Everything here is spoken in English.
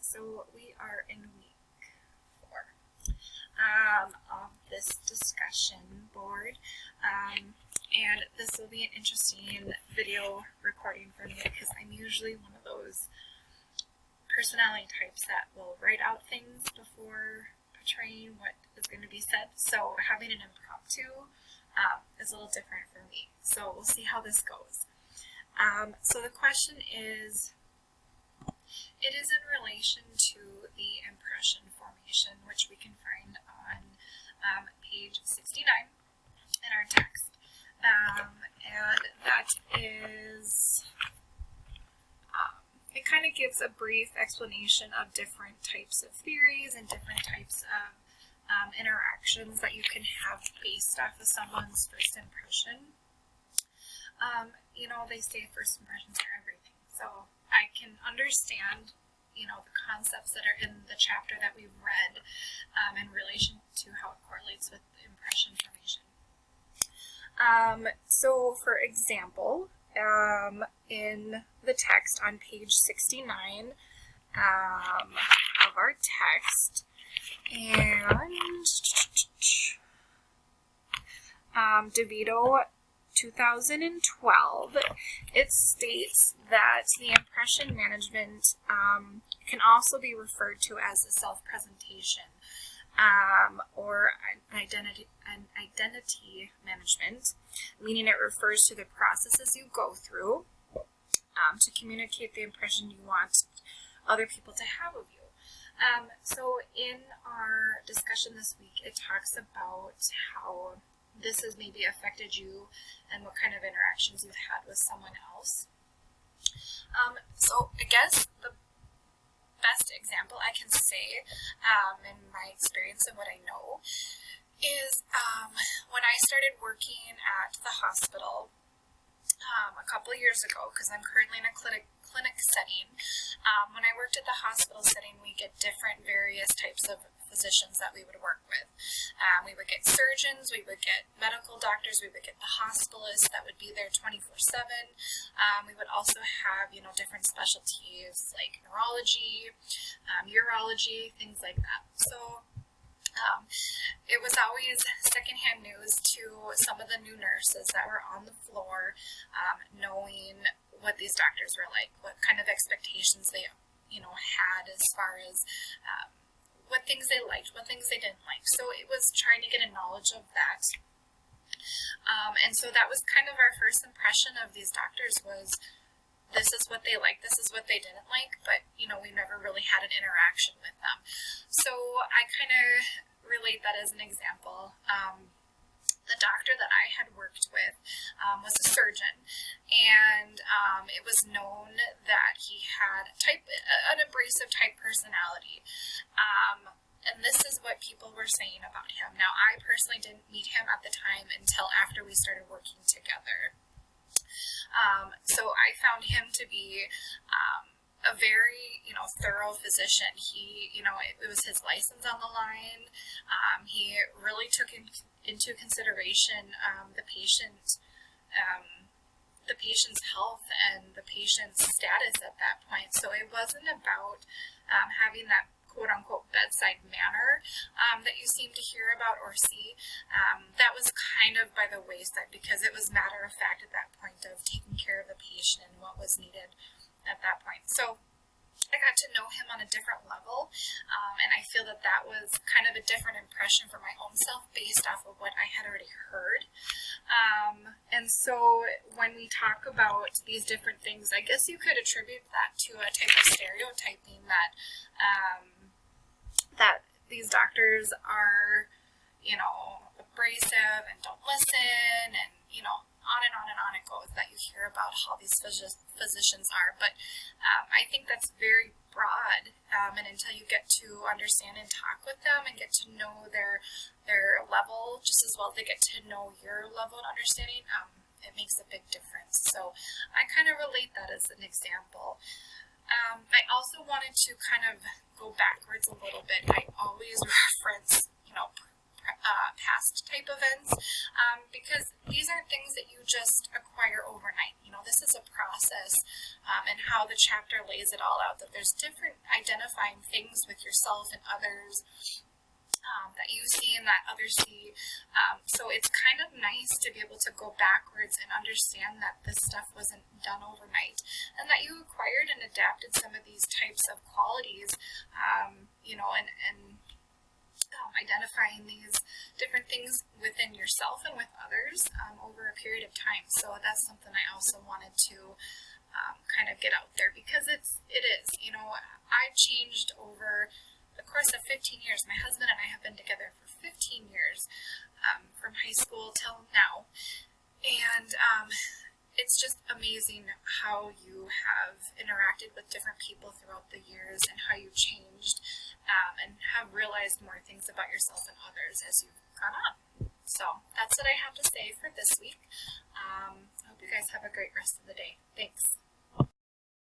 So we are in week 4 of this discussion board, and this will be an interesting video recording for me because I'm usually one of those personality types that will write out things before portraying what is going to be said. So having an impromptu is a little different for me. So we'll see how this goes. So the question is, it is in relation to the impression formation, which we can find on page 69 in our text. And that is, it kind of gives a brief explanation of different types of theories and different types of interactions that you can have based off of someone's first impression. They say first impressions are everything. So I can understand, the concepts that are in the chapter that we've read in relation to how it correlates with the impression formation. So for example, in the text on page 69 of our text, and DeVito 2012, it states that the impression management can also be referred to as a self-presentation or an identity management, meaning it refers to the processes you go through to communicate the impression you want other people to have of you. So in our discussion this week, it talks about how this has maybe affected you and what kind of interactions you've had with someone else. So I guess the best example I can say in my experience and what I know is when I started working at the hospital a couple of years ago, because I'm currently in a clinic setting. When I worked at the hospital setting, we get different various types of physicians that we would work with. We would get surgeons, we would get medical doctors, we would get the hospitalists that would be there 24/7. We would also have, different specialties like neurology, urology, things like that. So it was always secondhand news to some of the new nurses that were on the floor, knowing what these doctors were like, what kind of expectations they, had as far as what things they liked, what things they didn't like. So it was trying to get a knowledge of that. And so that was kind of our first impression of these doctors was, this is what they liked, this is what they didn't like, but, we never really had an interaction with them. So I kind of relate that as an example. The doctor that I had worked with was a surgeon, and it was known that he had an abrasive type personality. And this is what people were saying about him. Now, I personally didn't meet him at the time until after we started working together. So I found him to be a very, thorough physician. He, it was his license on the line. He really took into consideration the patient's health and the patient's status at that point. So it wasn't about having that quote-unquote bedside manner that you seem to hear about or see. That was kind of by the wayside because it was matter of fact at that point of taking care of the patient and what was needed at that point. So I got to know him on a different level, and I feel that that was kind of a different impression for my own self based off of what I had already heard. And so when we talk about these different things, I guess you could attribute that to a type of stereotyping that that these doctors are, abrasive and don't listen, and, on and on and on it goes, that you hear about how these physicians are. But I think that's very broad, and until you get to understand and talk with them and get to know their level just as well as they get to know your level of understanding, it makes a big difference. So I kind of relate that as an example. I also wanted to kind of go backwards a little bit. I always reference, past type events, because these aren't things that you just acquire overnight. This is a process, and how the chapter lays it all out, that there's different identifying things with yourself and others that you see and that others see. So it's kind of nice to be able to go backwards and understand that this stuff wasn't done overnight, and that you acquired and adapted some of these types of qualities, and identifying these different things within yourself and with others over a period of time. So that's something I also wanted to kind of get out there, because it is. I've changed over the course of 15 years. My husband and I have been together for 15 years, from high school till now. And it's just amazing how you have interacted with different people throughout the years, and how you changed, and have realized more things about yourself and others as you've gone on. So that's what I have to say for this week. I hope you guys have a great rest of the day. Thanks.